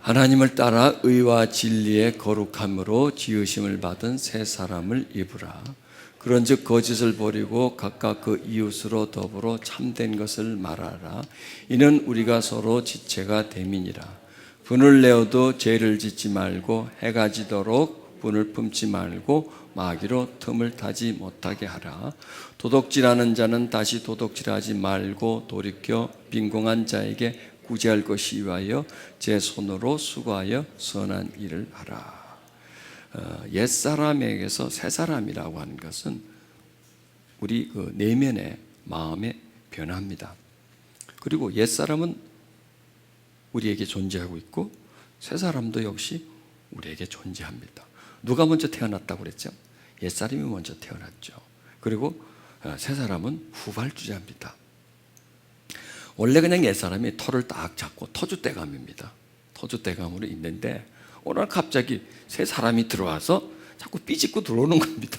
하나님을 따라 의와 진리의 거룩함으로 지으심을 받은 새 사람을 입으라. 그런즉 거짓을 버리고 각각 그 이웃으로 더불어 참된 것을 말하라. 이는 우리가 서로 지체가 됨이니라. 분을 내어도 죄를 짓지 말고 해가 지도록 분을 품지 말고 마귀로 틈을 타지 못하게 하라. 도둑질하는 자는 다시 도둑질하지 말고 돌이켜 빈궁한 자에게 구제할 것이 위하여 제 손으로 수고하여 선한 일을 하라. 옛사람에게서 새사람이라고 하는 것은 우리 그 내면의 마음의 변화입니다. 그리고 옛사람은 우리에게 존재하고 있고 새사람도 역시 우리에게 존재합니다. 누가 먼저 태어났다고 그랬죠? 옛사람이 먼저 태어났죠. 그리고 새사람은 후발주자입니다. 원래 그냥 옛사람이 털을 딱 잡고 터줏대감입니다. 터줏대감으로 있는데 오늘 갑자기 새 사람이 들어와서 자꾸 삐집고 들어오는 겁니다.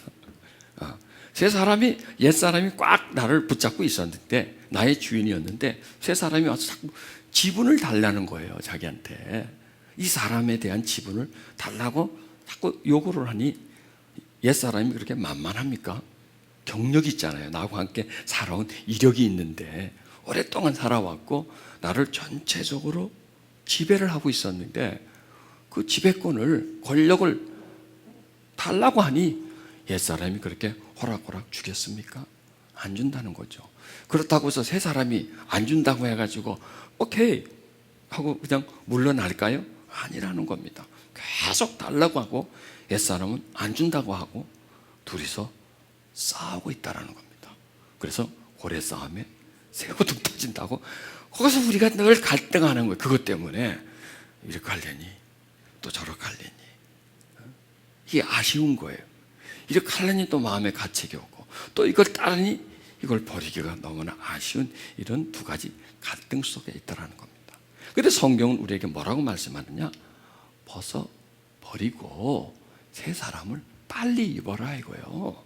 새 사람이 옛사람이 꽉 나를 붙잡고 있었는데 나의 주인이었는데 새 사람이 와서 자꾸 지분을 달라는 거예요. 자기한테 이 사람에 대한 지분을 달라고 자꾸 요구를 하니 옛사람이 그렇게 만만합니까? 경력이 있잖아요. 나하고 함께 살아온 이력이 있는데 오랫동안 살아왔고 나를 전체적으로 지배를 하고 있었는데 그 지배권을, 권력을 달라고 하니 옛사람이 그렇게 호락호락 주겠습니까? 안 준다는 거죠. 그렇다고 해서 새 사람이 안 준다고 해가지고 오케이 하고 그냥 물러날까요? 아니라는 겁니다. 계속 달라고 하고 옛사람은 안 준다고 하고 둘이서 싸우고 있다는 겁니다. 그래서 고래 싸움에 새우등 터진다고 거기서 우리가 늘 갈등하는 거예요. 그것 때문에 이렇게 하려니 또 저렇게 하려니 이게 아쉬운 거예요. 이렇게 하려니 또 마음에 가책이 오고 또 이걸 따르니 이걸 버리기가 너무나 아쉬운 이런 두 가지 갈등 속에 있다는 겁니다. 그런데 성경은 우리에게 뭐라고 말씀하느냐? 벗어 버리고 새 사람을 빨리 입어라 이거예요.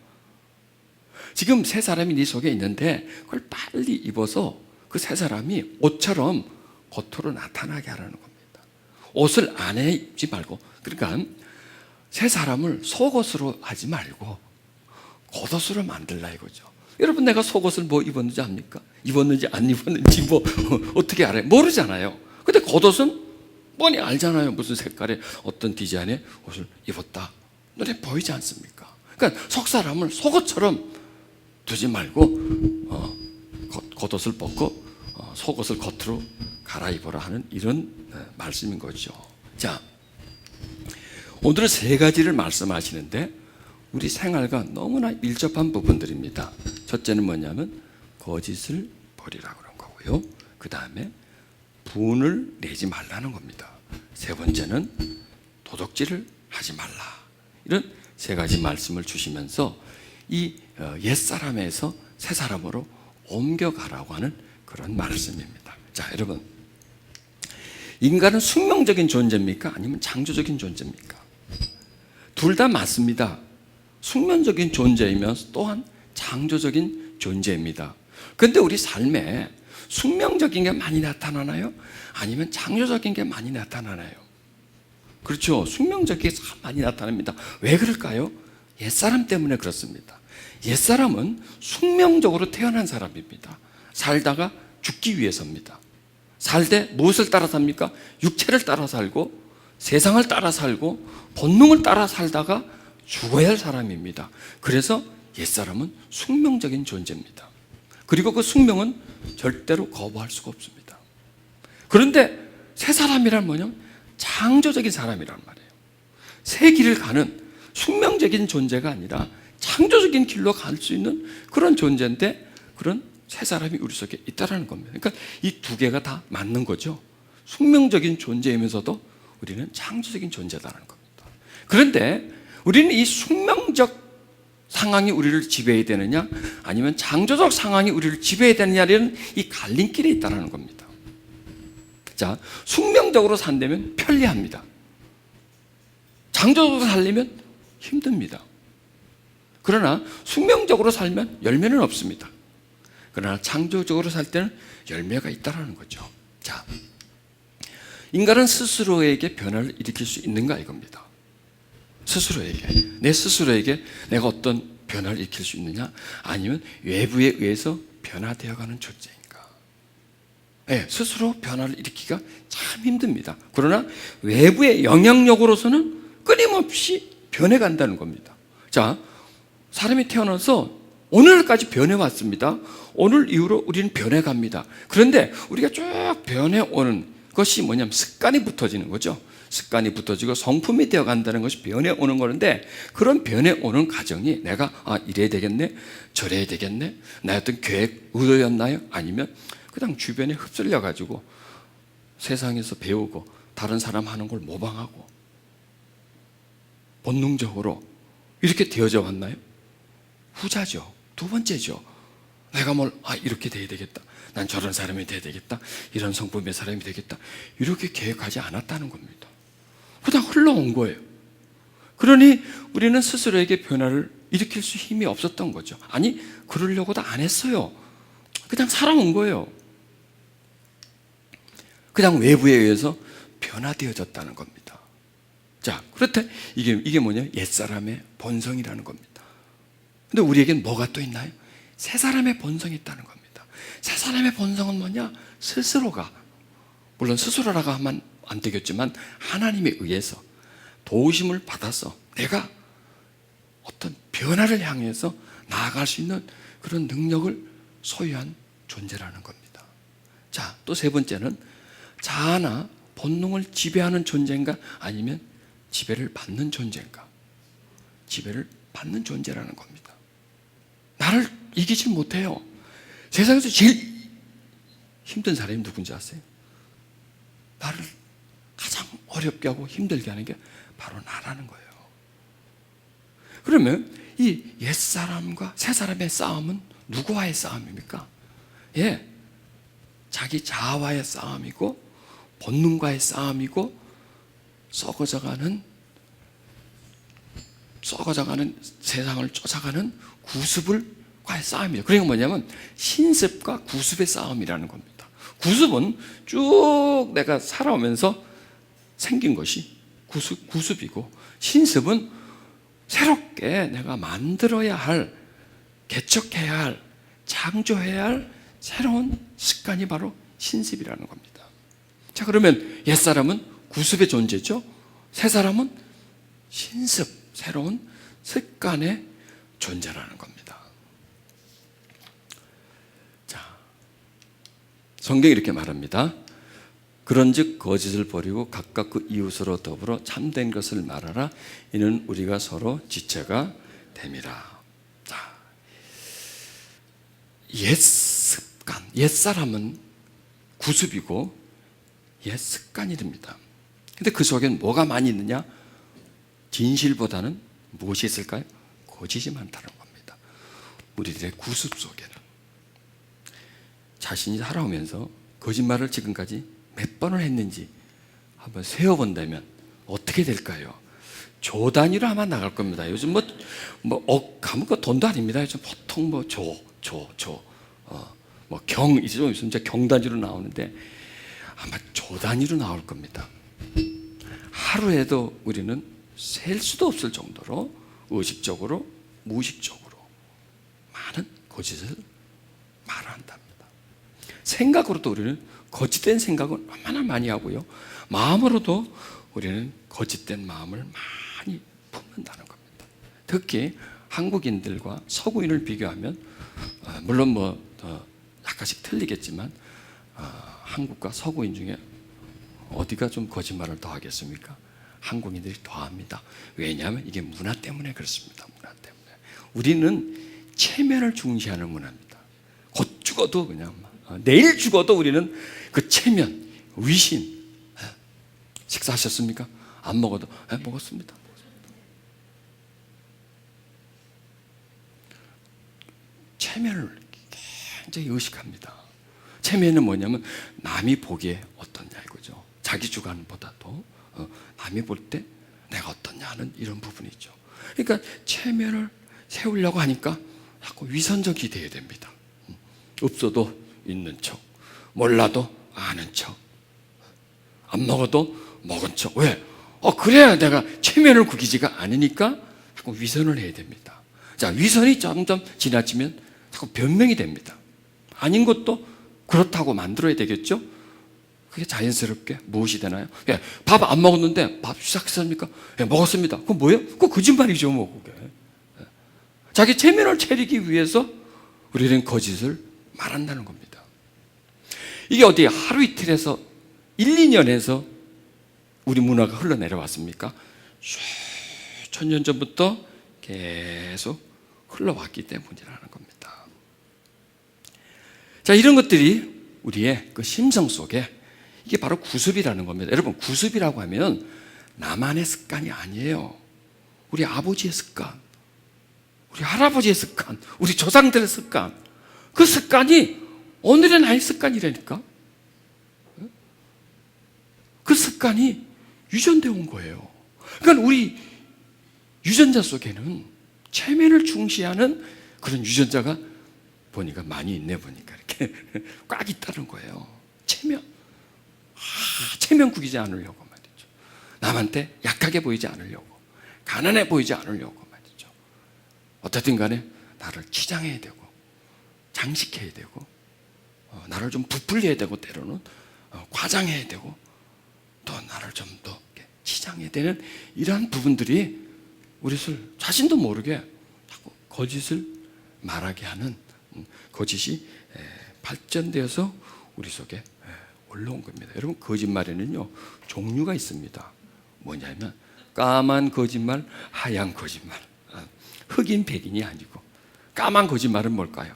지금 새 사람이 네 속에 있는데 그걸 빨리 입어서 그 새 사람이 옷처럼 겉으로 나타나게 하라는 겁니다. 옷을 안에 입지 말고, 그러니까 새 사람을 속옷으로 하지 말고 겉옷으로 만들라 이거죠. 여러분, 내가 속옷을 뭐 입었는지 압니까? 입었는지 안 입었는지 뭐 어떻게 알아요? 모르잖아요. 근데 겉옷은 뻔히 알잖아요. 무슨 색깔의 어떤 디자인의 옷을 입었다. 눈에 보이지 않습니까? 그러니까 속 사람을 속옷처럼 두지 말고 겉옷을 벗고 속옷을 겉으로 갈아입어라 하는 이런 말씀인 거죠. 자, 오늘은 세 가지를 말씀하시는데 우리 생활과 너무나 밀접한 부분들입니다. 첫째는 뭐냐면 거짓을 버리라고 그런 거고요. 그 다음에 분을 내지 말라는 겁니다. 세 번째는 도둑질을 하지 말라. 이런 세 가지 말씀을 주시면서 이 옛사람에서 새사람으로 옮겨가라고 하는 그런 말씀입니다. 자, 여러분, 인간은 숙명적인 존재입니까? 아니면 창조적인 존재입니까? 둘 다 맞습니다. 숙명적인 존재이면서 또한 창조적인 존재입니다. 그런데 우리 삶에 숙명적인 게 많이 나타나나요? 아니면 창조적인 게 많이 나타나나요? 그렇죠. 숙명적인 게 참 많이 나타납니다. 왜 그럴까요? 옛사람 때문에 그렇습니다. 옛사람은 숙명적으로 태어난 사람입니다. 살다가 죽기 위해서입니다. 살되 무엇을 따라 삽니까? 육체를 따라 살고 세상을 따라 살고 본능을 따라 살다가 죽어야 할 사람입니다. 그래서 옛사람은 숙명적인 존재입니다. 그리고 그 숙명은 절대로 거부할 수가 없습니다. 그런데 새 사람이란 뭐냐면 창조적인 사람이란 말이에요. 새 길을 가는 숙명적인 존재가 아니라 창조적인 길로 갈 수 있는 그런 존재인데 그런 새 사람이 우리 속에 있다는 겁니다. 그러니까 이 두 개가 다 맞는 거죠. 숙명적인 존재이면서도 우리는 창조적인 존재다라는 겁니다. 그런데 우리는 이 숙명적 상황이 우리를 지배해야 되느냐 아니면 창조적 상황이 우리를 지배해야 되느냐는 이 갈림길에 있다는 겁니다. 자, 숙명적으로 산다면 편리합니다. 창조적으로 살려면 힘듭니다. 그러나 숙명적으로 살면 열매는 없습니다. 그러나 창조적으로 살 때는 열매가 있다는 거죠. 자, 인간은 스스로에게 변화를 일으킬 수 있는가 이겁니다. 스스로에게, 내 스스로에게 내가 어떤 변화를 일으킬 수 있느냐, 아니면 외부에 의해서 변화되어가는 존재인가. 네, 스스로 변화를 일으키기가 참 힘듭니다. 그러나 외부의 영향력으로서는 끊임없이 변해간다는 겁니다. 자, 사람이 태어나서 오늘까지 변해왔습니다. 오늘 이후로 우리는 변해갑니다. 그런데 우리가 쭉 변해오는 것이 뭐냐면 습관이 붙어지는 거죠. 습관이 붙어지고 성품이 되어간다는 것이 변해오는 거는데, 그런 변해오는 과정이 내가 이래야 되겠네, 저래야 되겠네, 나의 어떤 계획, 의도였나요? 아니면 그냥 주변에 흡수려 가지고 세상에서 배우고 다른 사람 하는 걸 모방하고 본능적으로 이렇게 되어져 왔나요? 후자죠. 두 번째죠. 내가 이렇게 돼야 되겠다, 난 저런 사람이 돼야 되겠다, 이런 성품의 사람이 되겠다, 이렇게 계획하지 않았다는 겁니다. 그냥 흘러온 거예요. 그러니 우리는 스스로에게 변화를 일으킬 수 힘이 없었던 거죠. 아니, 그러려고도 안 했어요. 그냥 살아온 거예요. 그냥 외부에 의해서 변화되어졌다는 겁니다. 자, 그렇대. 이게 뭐냐? 옛사람의 본성이라는 겁니다. 근데 우리에겐 뭐가 또 있나요? 새 사람의 본성이 있다는 겁니다. 새 사람의 본성은 뭐냐? 스스로가, 물론 스스로라고 하면 안 되겠지만 하나님에 의해서 도우심을 받아서 내가 어떤 변화를 향해서 나아갈 수 있는 그런 능력을 소유한 존재라는 겁니다. 자, 또 세 번째는 자아나 본능을 지배하는 존재인가, 아니면 지배를 받는 존재인가? 지배를 받는 존재라는 겁니다. 나를 이기지 못해요. 세상에서 제일 힘든 사람이 누군지 아세요? 나를 가장 어렵게 하고 힘들게 하는 게 바로 나라는 거예요. 그러면 이 옛사람과 새사람의 싸움은 누구와의 싸움입니까? 예, 자기 자아와의 싸움이고 본능과의 싸움이고 썩어져가는 세상을 쫓아가는 구습과의 싸움이에요. 그러니까 뭐냐면 신습과 구습의 싸움이라는 겁니다. 구습은 쭉 내가 살아오면서 생긴 것이 구습이고, 신습은 새롭게 내가 만들어야 할, 개척해야 할, 창조해야 할 새로운 습관이 바로 신습이라는 겁니다. 자, 그러면 옛사람은 구습의 존재죠. 새사람은 신습, 새로운 습관의 존재라는 겁니다. 자, 성경이 이렇게 말합니다. 그런즉 거짓을 버리고 각각 그 이웃으로 더불어 참된 것을 말하라. 이는 우리가 서로 지체가 됨이라. 자, 옛 습관, 옛 사람은 구습이고 옛 습관이 됩니다. 근데 그 속엔 뭐가 많이 있느냐? 진실보다는 무엇이 있을까요? 거짓이 많다는 겁니다. 우리들의 구습 속에는 자신이 살아오면서 거짓말을 지금까지 몇 번을 했는지 한번 세어본다면 어떻게 될까요? 조 단위로 아마 나갈 겁니다. 요즘 가면 돈도 아닙니다. 요즘 보통 이제 좀 있으면 경 단위로 나오는데 아마 조 단위로 나올 겁니다. 하루에도 우리는 셀 수도 없을 정도로 의식적으로, 무의식적으로 많은 거짓을 말한답니다. 생각으로도 우리는 거짓된 생각을 얼마나 많이 하고요, 마음으로도 우리는 거짓된 마음을 많이 품는다는 겁니다. 특히 한국인들과 서구인을 비교하면 물론 약간씩 틀리겠지만 한국과 서구인 중에 어디가 좀 거짓말을 더 하겠습니까? 한국인들이 더 합니다. 왜냐하면 이게 문화 때문에 그렇습니다. 문화 때문에. 우리는 체면을 중시하는 문화입니다. 곧 죽어도 그냥 내일 죽어도 우리는 그 체면, 위신. 식사하셨습니까? 안 먹어도 먹었습니다. 체면을 굉장히 의식합니다. 체면은 뭐냐면 남이 보기에 어떻냐 이거죠. 자기 주관보다도 남이 볼 때 내가 어떻냐 하는 이런 부분이 있죠. 그러니까 체면을 세우려고 하니까 자꾸 위선적이 되어야 됩니다. 없어도 있는 척, 몰라도 아는 척, 안 먹어도 먹은 척. 왜? 그래야 내가 체면을 구기지가 않으니까 자꾸 위선을 해야 됩니다. 자, 위선이 점점 지나치면 자꾸 변명이 됩니다. 아닌 것도 그렇다고 만들어야 되겠죠? 그게 자연스럽게 무엇이 되나요? 예, 밥 안 먹었는데 밥 시작했습니까? 예, 먹었습니다. 그건 뭐예요? 그거 거짓말이죠, 뭐 그게. 예. 자기 체면을 차리기 위해서 우리는 거짓을 말한다는 겁니다. 이게 어디 하루 이틀에서 1, 2년에서 우리 문화가 흘러내려왔습니까? 수천 년 전부터 계속 흘러왔기 때문이라는 겁니다. 자, 이런 것들이 우리의 그 심성 속에 이게 바로 구습이라는 겁니다. 여러분, 구습이라고 하면 나만의 습관이 아니에요. 우리 아버지의 습관, 우리 할아버지의 습관, 우리 조상들의 습관, 그 습관이 오늘의 나의 습관이라니까. 그 습관이 유전되어 온 거예요. 그러니까 우리 유전자 속에는 체면을 중시하는 그런 유전자가 보니까 많이 있네, 보니까 이렇게 꽉 있다는 거예요. 체면 구기지 않으려고 말이죠. 남한테 약하게 보이지 않으려고, 가난해 보이지 않으려고 말이죠. 어떻든 간에 나를 치장해야 되고, 장식해야 되고, 나를 좀 부풀려야 되고, 때로는 과장해야 되고, 또 나를 좀 더 치장해야 되는 이러한 부분들이 우리를 자신도 모르게 자꾸 거짓을 말하게 하는, 거짓이 발전되어서 우리 속에 올라온 겁니다. 여러분, 거짓말에는요 종류가 있습니다. 뭐냐면 까만 거짓말, 하얀 거짓말. 흑인 백인이 아니고, 까만 거짓말은 뭘까요?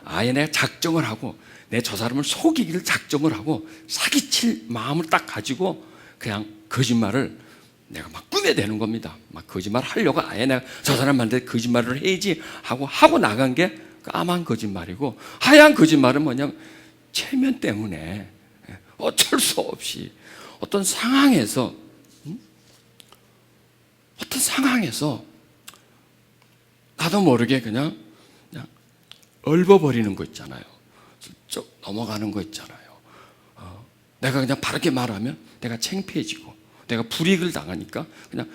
아예 내가 작정을 하고 내 저 사람을 속이기를 작정을 하고 사기칠 마음을 딱 가지고 그냥 거짓말을 내가 막 꾸며대는 겁니다. 막 거짓말 하려고 아예 내가 저 사람한테 거짓말을 해야지 하고 나간 게 까만 거짓말이고, 하얀 거짓말은 뭐냐면 체면 때문에 어쩔 수 없이 어떤 상황에서 나도 모르게 그냥 얽어버리는 거 있잖아요. 슬쩍 넘어가는 거 있잖아요. 내가 그냥 바르게 말하면 내가 창피해지고 내가 불이익을 당하니까 그냥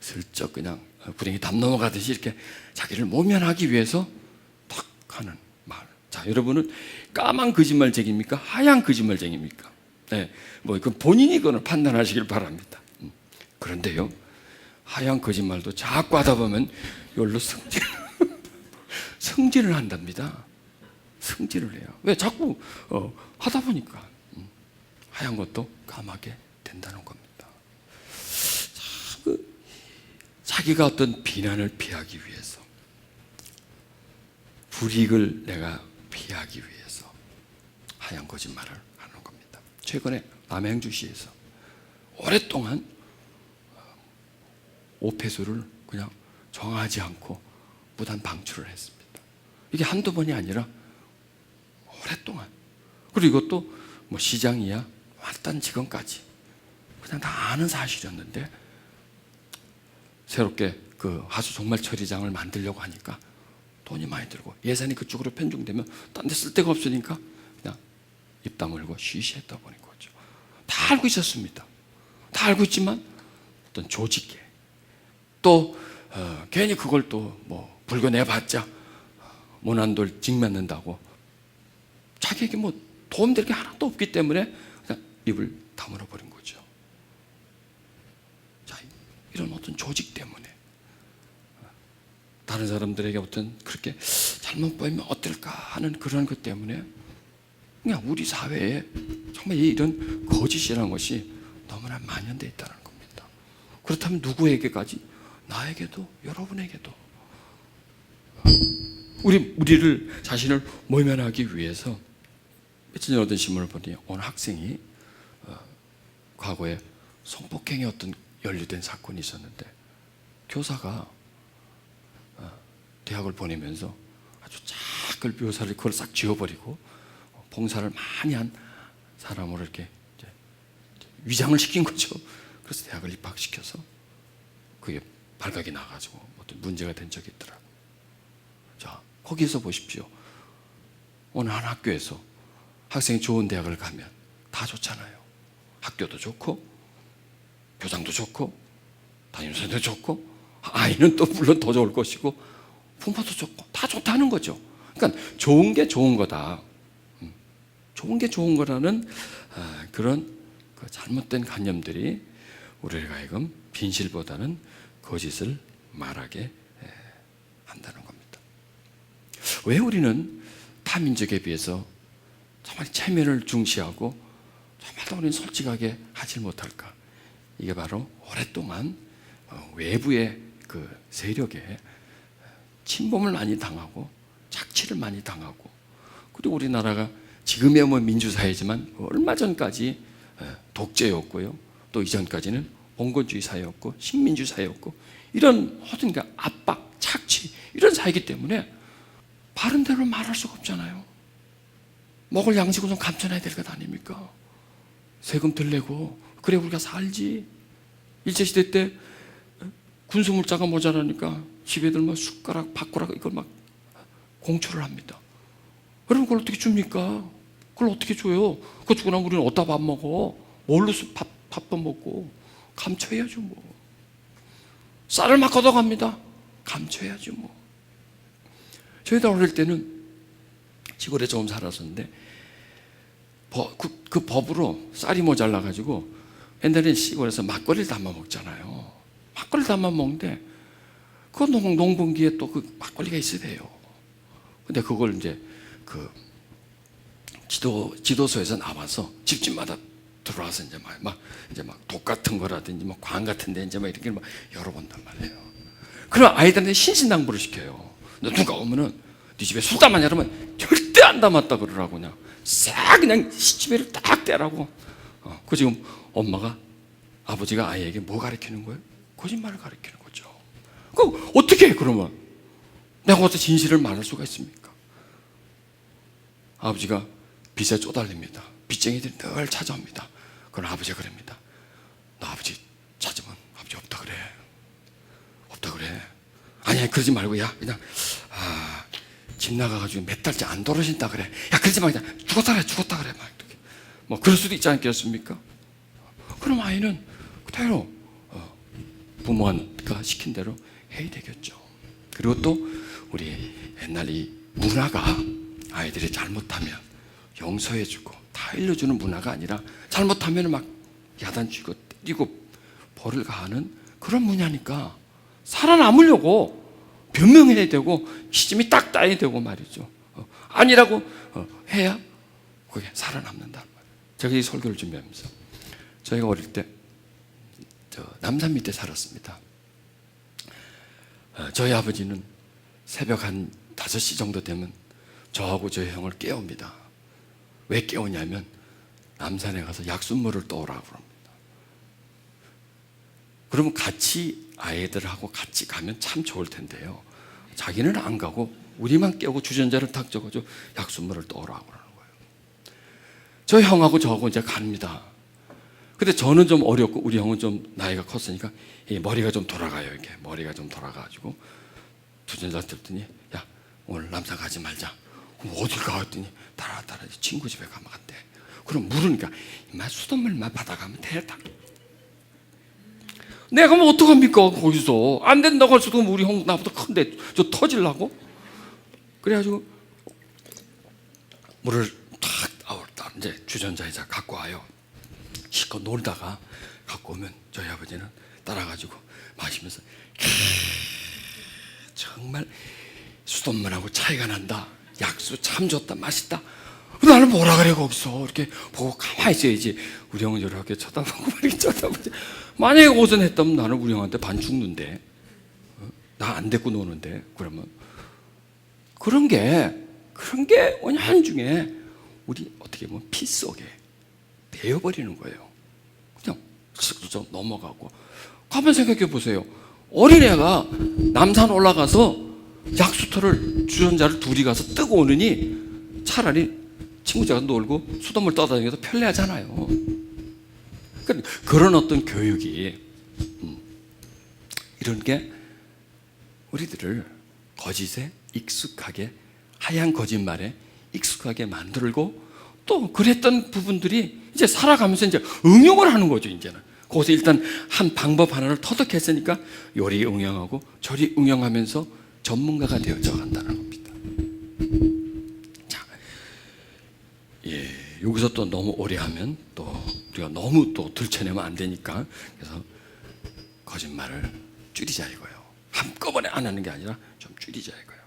슬쩍 그냥 불행히 담 넘어가듯이 이렇게 자기를 모면하기 위해서 탁 하는 말. 자, 여러분은 까만 거짓말쟁이입니까? 하얀 거짓말쟁이입니까? 네, 그 본인이 그걸 판단하시길 바랍니다. 그런데요, 하얀 거짓말도 자꾸 하다 보면 이걸로 승진을 한답니다. 승진을 해요. 왜? 자꾸 하다 보니까 하얀 것도 까맣게 된다는 겁니다. 자기가 어떤 비난을 피하기 위해서, 불이익을 내가 피하기 위해서 하얀 거짓말을 하는 겁니다. 최근에 남양주시에서 오랫동안 오폐수를 그냥 정하지 않고 무단 방출을 했습니다. 이게 한두 번이 아니라 오랫동안. 그리고 이것도 뭐 시장이야 말단 직원까지 그냥 다 아는 사실이었는데, 새롭게 그 하수 종말 처리장을 만들려고 하니까 돈이 많이 들고 예산이 그쪽으로 편중되면 딴 데 쓸 데가 없으니까 그냥 입 다물고 쉬쉬했다 보는 거죠. 다 알고 있었습니다. 다 알고 있지만 어떤 조직에 또 괜히 그걸 또 뭐 불거내봤자 모난돌 직맞는다고 자기에게 뭐 도움될 게 하나도 없기 때문에 그냥 입을 다물어 버린 거죠. 자, 이런 어떤 조직 때문에 다른 사람들에게 어떤 그렇게 잘못 보이면 어떨까 하는 그런 것 때문에 그냥 우리 사회에 정말 이런 거짓이라는 것이 너무나 만연되어 있다는 겁니다. 그렇다면 누구에게까지? 나에게도, 여러분에게도. 우리를 자신을 모면하기 위해서 며칠 전에 어떤 신문을 보니 어느 학생이 과거에 성폭행의 어떤 연루된 사건이 있었는데, 교사가 대학을 보내면서 아주 작은 묘사를 그걸 싹 지워버리고 봉사를 많이 한 사람으로 이렇게 위장을 시킨 거죠. 그래서 대학을 입학시켜서 그게 발각이 나가지고 어떤 문제가 된 적이 있더라고요. 자, 거기에서 보십시오. 어느 한 학교에서 학생이 좋은 대학을 가면 다 좋잖아요. 학교도 좋고 교장도 좋고 담임선생도 좋고 아이는 또 물론 더 좋을 것이고 부모도 좋고 다 좋다는 거죠. 그러니까 좋은 게 좋은 거다. 좋은 게 좋은 거라는 그런 잘못된 관념들이 우리를 하여금 진실보다는 거짓을 말하게 한다는 겁니다. 왜 우리는 타 민족에 비해서 정말 체면을 중시하고 정말 우리는 솔직하게 하지 못할까? 이게 바로 오랫동안 외부의 그 세력에 침범을 많이 당하고 착취를 많이 당하고, 그리고 우리나라가 지금의 뭐 민주사회지만 얼마 전까지 독재였고요, 또 이전까지는 봉건주의 사회였고 식민주의 사회였고, 이런 모든 게 압박, 착취 이런 사회이기 때문에 바른 대로 말할 수가 없잖아요. 먹을 양식은 좀 감춰놔야 될 것 아닙니까? 세금 덜 내고 그래 우리가 살지. 일제시대 때 군수물자가 모자라니까 집애들 뭐 숟가락, 밥가락 이걸 막 공초를 합니다. 여러분 그걸 어떻게 줍니까? 그걸 어떻게 줘요? 그거 주고 나면 우리는 어디다 밥 먹어? 뭘로 밥도 먹고 감춰야죠 뭐. 쌀을 막 걷어갑니다. 감춰야죠 뭐. 저희들 어릴 때는 시골에 조금 살았었는데 그 법으로 쌀이 모자라가지고 옛날에 시골에서 막걸리를 담아 먹잖아요. 막걸리 담아 먹는데 그 농번기에 또 그 막걸리가 있어야 돼요. 근데 그걸 이제 그 지도서에서 나와서 집집마다 들어와서 이제 막 독 같은 거라든지 뭐 광 같은데 이제 막 이렇게 막 열어본단 말이에요. 그럼 아이들한테 신신당부를 시켜요. 누가 오면은 네 집에 술 담았냐 그러면 절대 안 담았다 그러라고 그냥 싹 그냥 시집애를 딱 떼라고. 그 지금 엄마가 아버지가 아이에게 뭐 가르치는 거예요? 거짓말을 가르치는 거죠. 그 어떻게 해 그러면? 내가 어떻게 진실을 말할 수가 있습니까? 아버지가 빚에 쪼달립니다. 빚쟁이들이 늘 찾아옵니다. 그럼 아버지가 그럽니다. 너 아버지 찾으면 아버지 없다 그래. 없다 그래. 아니 그러지 말고 야 그냥 집 나가가지고 몇 달째 안 돌아오신다 그래. 야 그러지 마 그냥 죽었다 그래 막 이렇게. 뭐 그럴 수도 있지 않겠습니까? 그럼 아이는 그대로 부모가 시킨 대로 해야 되겠죠. 그리고 또 우리 옛날 이 문화가 아이들이 잘못하면 용서해주고 다 알려주는 문화가 아니라 잘못하면 막 야단치고 때리고 벌을 가하는 그런 문화니까 살아남으려고 변명해야 되고 시침이 딱 따야 되고 말이죠. 아니라고 해야 그게 살아남는단 말이에요. 제가 이 설교를 준비하면서 저희가 어릴 때 남산 밑에 살았습니다. 저희 아버지는 새벽 한 5시 정도 되면 저하고 저희 형을 깨웁니다. 왜 깨우냐면 남산에 가서 약수물을 떠오라고 그럽니다. 그러면 같이 아이들하고 같이 가면 참 좋을 텐데요. 자기는 안 가고 우리만 깨우고 주전자를 탁 적어줘 약수물을 떠오라고 그러는 거예요. 저희 형하고 저하고 이제 갑니다. 근데 저는 좀 어렸고 우리 형은 좀 나이가 컸으니까 이 머리가 좀 돌아가요. 이렇게 머리가 좀 돌아가가지고 주전자 들더니 야 오늘 남산 가지 말자. 그럼 어딜 가? 했더니 따라 친구 집에 가면 간대. 그럼 물으니까 이만 수돗물만 받아가면 되다. 내가 뭐 어떡합니까 거기서 안 된다고 할 수도 우리 형 나보다 큰데 저 터질라고? 그래가지고 물을 탁 이제 주전자에 갖고 와요. 실컷 놀다가 갖고 오면 저희 아버지는 따라가지고 마시면서 정말 수돗물하고 차이가 난다. 약수 참 좋다. 맛있다. 나는 뭐라 그래 거기서 이렇게 보고 가만히 있어야지. 우리 형은 이렇게 쳐다보고 이렇게 쳐다보지. 만약에 고생했다면 나는 우리 형한테 반 죽는데 나 안 데리고 노는데 그러면 그런 게 은연중에 우리 어떻게 보면 피 속에 배어버리는 거예요. 그냥 좀 넘어가고. 가만 생각해 보세요. 어린애가 남산 올라가서 약수터를 주전자를 둘이 가서 뜨고 오느니 차라리 친구들과 놀고 수돗물 떠다니면서 편리하잖아요. 그러니까 그런 어떤 교육이 이런 게 우리들을 거짓에 익숙하게, 하얀 거짓말에 익숙하게 만들고 또 그랬던 부분들이 이제 살아가면서 이제 응용을 하는 거죠, 이제는. 거기서 일단 한 방법 하나를 터득했으니까 요리 응용하고 저리 응용하면서 전문가가 되어져 간다는 겁니다. 자, 예, 여기서 또 너무 오래 하면 또 우리가 너무 또 들춰내면 안 되니까 그래서 거짓말을 줄이자 이거예요. 한꺼번에 안 하는 게 아니라 좀 줄이자 이거예요.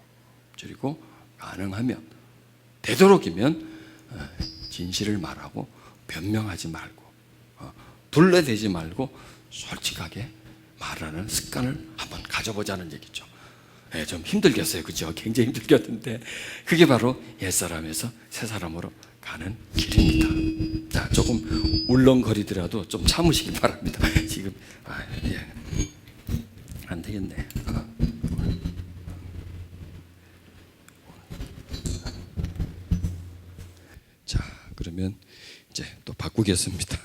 줄이고 가능하면 되도록이면 진실을 말하고 변명하지 말고 둘러대지 말고 솔직하게 말하는 습관을 한번 가져보자는 얘기죠. 네, 좀 힘들겠어요, 그죠? 굉장히 힘들겠는데 그게 바로 옛사람에서 새사람으로 가는 길입니다. 자, 조금 울렁거리더라도 좀 참으시기 바랍니다. 지금 예, 안 되겠네. 자, 그러면 이제 또 바꾸겠습니다.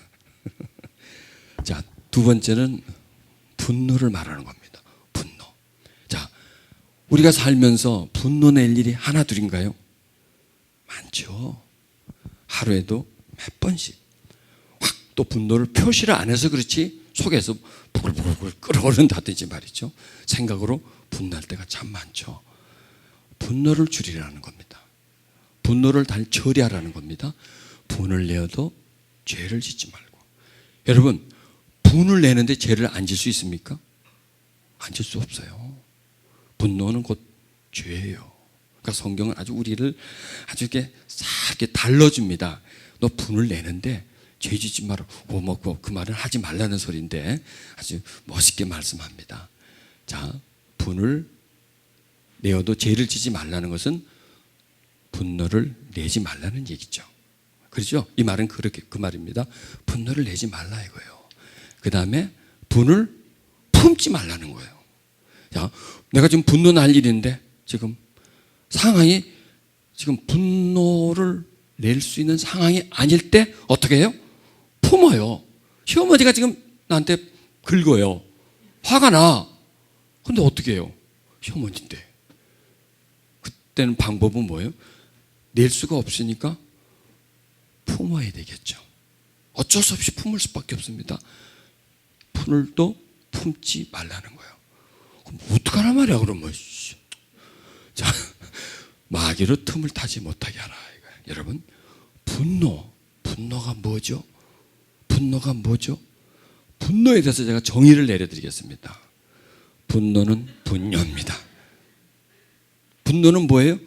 자, 두 번째는 분노를 말하는 겁니다. 분노. 자, 우리가 살면서 분노 낼 일이 하나 둘인가요? 많죠. 하루에도 몇 번씩 확 또 분노를 표시를 안 해서 그렇지 속에서 부글부글 끓어오른다든지 말이죠. 생각으로 분노할 때가 참 많죠. 분노를 줄이라는 겁니다. 분노를 잘 처리하라는 겁니다. 분을 내어도 죄를 짓지 말고. 여러분, 분을 내는데 죄를 안 질 수 있습니까? 안 질 수 없어요. 분노는 곧 죄예요. 그러니까 성경은 아주 우리를 아주 이렇게 싹 이렇게 달러줍니다. 너 분을 내는데 죄 짓지 마라. 그 말은 하지 말라는 소리인데 아주 멋있게 말씀합니다. 자, 분을 내어도 죄를 지지 말라는 것은 분노를 내지 말라는 얘기죠. 그렇죠? 이 말은 그렇게 그 말입니다. 분노를 내지 말라 이거예요. 그 다음에 분을 품지 말라는 거예요. 자, 내가 지금 분노 날 일인데 지금 상황이 지금 분노를 낼 수 있는 상황이 아닐 때 어떻게 해요? 품어요. 시어머니가 지금 나한테 긁어요. 화가 나. 근데 어떻게 해요? 시어머니인데. 그때는 방법은 뭐예요? 낼 수가 없으니까 품어야 되겠죠. 어쩔 수 없이 품을 수밖에 없습니다. 분을 또 품지 말라는 거예요. 그럼 어떡하란 말이야, 그러면. 자, 마귀로 틈을 타지 못하게 하라. 여러분, 분노가 뭐죠? 분노가 뭐죠? 분노에 대해서 제가 정의를 내려드리겠습니다. 분노는 분뇨입니다. 분노는 뭐예요?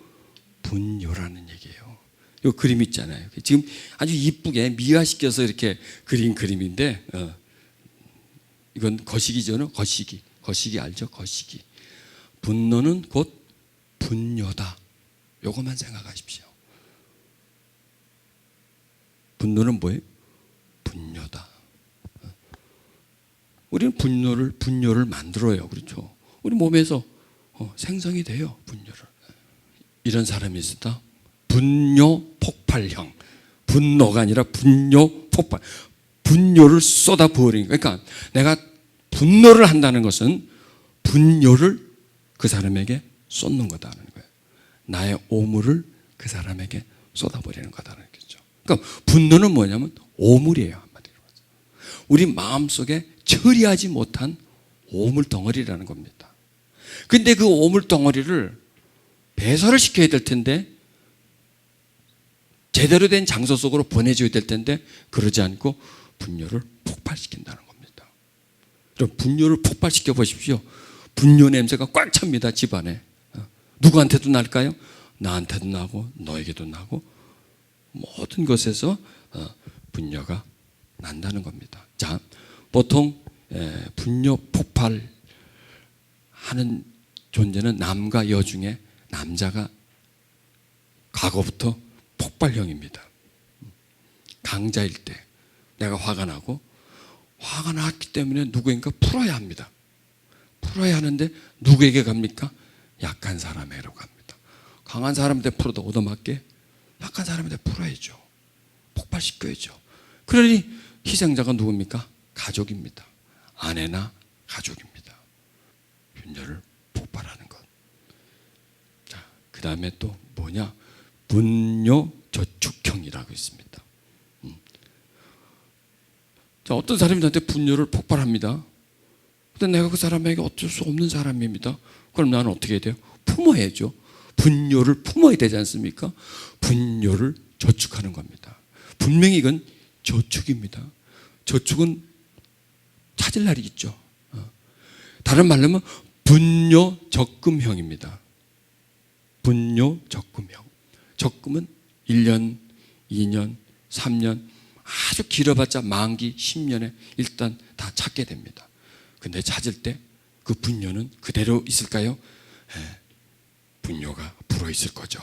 분뇨라는 얘기예요. 이 그림 있잖아요. 지금 아주 이쁘게 미화시켜서 이렇게 그린 그림인데 이건 거시기죠. 거시기 알죠? 거시기. 분노는 곧 분뇨다. 요것만 생각하십시오. 분노는 뭐예요? 분뇨다. 우리는 분뇨를 만들어요. 그렇죠? 우리 몸에서 생성이 돼요. 분뇨를. 이런 사람이 있었다. 분뇨 폭발형. 분노가 아니라 분뇨 폭발. 분뇨를 쏟아 부어버리는 거예요. 그러니까 내가 분노를 한다는 것은 분뇨를 그 사람에게 쏟는 거다는 거예요. 나의 오물을 그 사람에게 쏟아버리는 거다는 거죠. 그러니까 분노는 뭐냐면 오물이에요, 한마디로. 우리 마음속에 처리하지 못한 오물 덩어리라는 겁니다. 근데 그 오물 덩어리를 배설을 시켜야 될 텐데 제대로 된 장소 속으로 보내줘야 될 텐데 그러지 않고 분뇨를 폭발시킨다는 겁니다. 그럼 분뇨를 폭발시켜 보십시오. 분뇨 냄새가 꽉 찹니다, 집안에. 누구한테도 날까요? 나한테도 나고 너에게도 나고 모든 것에서 분뇨가 난다는 겁니다. 자, 보통 분뇨 폭발하는 존재는 남과 여 중에 남자가 과거부터 폭발형입니다. 강자일 때 내가 화가 났기 때문에 누구인가 풀어야 합니다. 풀어야 하는데 누구에게 갑니까? 약한 사람에게로 갑니다. 강한 사람한테 풀어도 얻어맞게 약한 사람한테 풀어야죠. 폭발시켜야죠. 그러니 희생자가 누굽니까? 가족입니다. 아내나 가족입니다. 분뇨를 폭발하는 것. 자, 그 다음에 또 뭐냐? 분뇨 저축형. 저축형이라고 있습니다. 자, 어떤 사람이 나한테 분노를 폭발합니다. 근데 내가 그 사람에게 어쩔 수 없는 사람입니다. 그럼 나는 어떻게 해야 돼요? 품어야죠. 분노를 품어야 되지 않습니까? 분노를 저축하는 겁니다. 분명히 이건 저축입니다. 저축은 찾을 날이 있죠. 다른 말로 하면 분노 적금형입니다. 분노 적금형. 적금은 1년, 2년, 3년, 아주 길어봤자 만기 10년에 일단 다 찾게 됩니다. 근데 찾을 때 그 분노는 그대로 있을까요? 분노가 불어있을 거죠.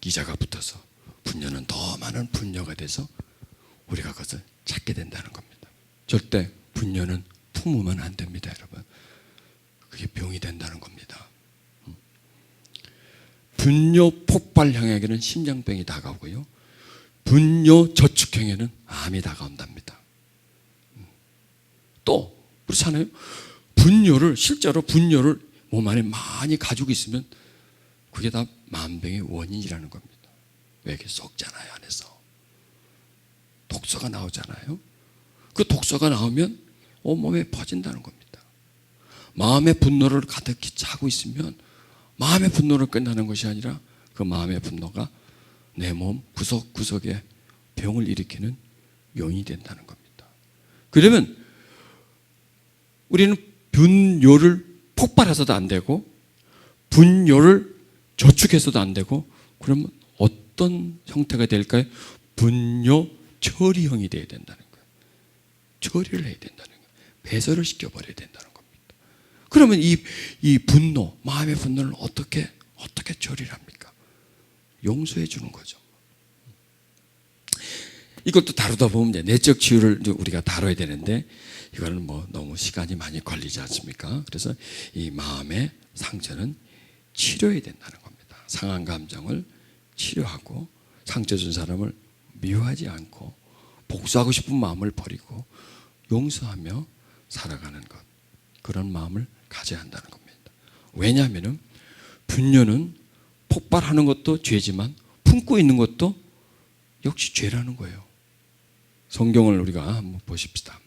이자가 붙어서 분노는 더 많은 분노가 돼서 우리가 그것을 찾게 된다는 겁니다. 절대 분노는 품으면 안 됩니다, 여러분. 그게 병이 된다는 겁니다. 분노 폭발형에게는 심장병이 다가오고요, 분노 저축형에는 암이 다가온답니다. 또 그렇잖아요. 실제로 분노를 몸 안에 많이 가지고 있으면 그게 다 만병의 원인이라는 겁니다. 왜? 이게 썩잖아요, 안에서. 독소가 나오잖아요. 그 독소가 나오면 온몸에 퍼진다는 겁니다. 마음의 분노를 가득히 차고 있으면 마음의 분노를 끝나는 것이 아니라 그 마음의 분노가 내 몸 구석구석에 병을 일으키는 요인이 된다는 겁니다. 그러면 우리는 분노를 폭발해서도 안 되고 분노를 저축해서도 안 되고, 그러면 어떤 형태가 될까요? 분노 처리형이 돼야 된다는 거예요. 처리를 해야 된다는 거예요. 배설을 시켜버려야 된다는 겁니다. 그러면 이 분노, 마음의 분노를 어떻게 처리를 합니까? 용서해 주는 거죠. 이것도 다루다 보면 이제 내적 치유를 우리가 다뤄야 되는데, 이거는 너무 시간이 많이 걸리지 않습니까? 그래서 이 마음의 상처는 치료해야 된다는 겁니다. 상한 감정을 치료하고 상처 준 사람을 미워하지 않고 복수하고 싶은 마음을 버리고 용서하며 살아가는 것, 그런 마음을 가져야 한다는 겁니다. 왜냐하면 분노는 폭발하는 것도 죄지만 품고 있는 것도 역시 죄라는 거예요. 성경을 우리가 한번 보십시다.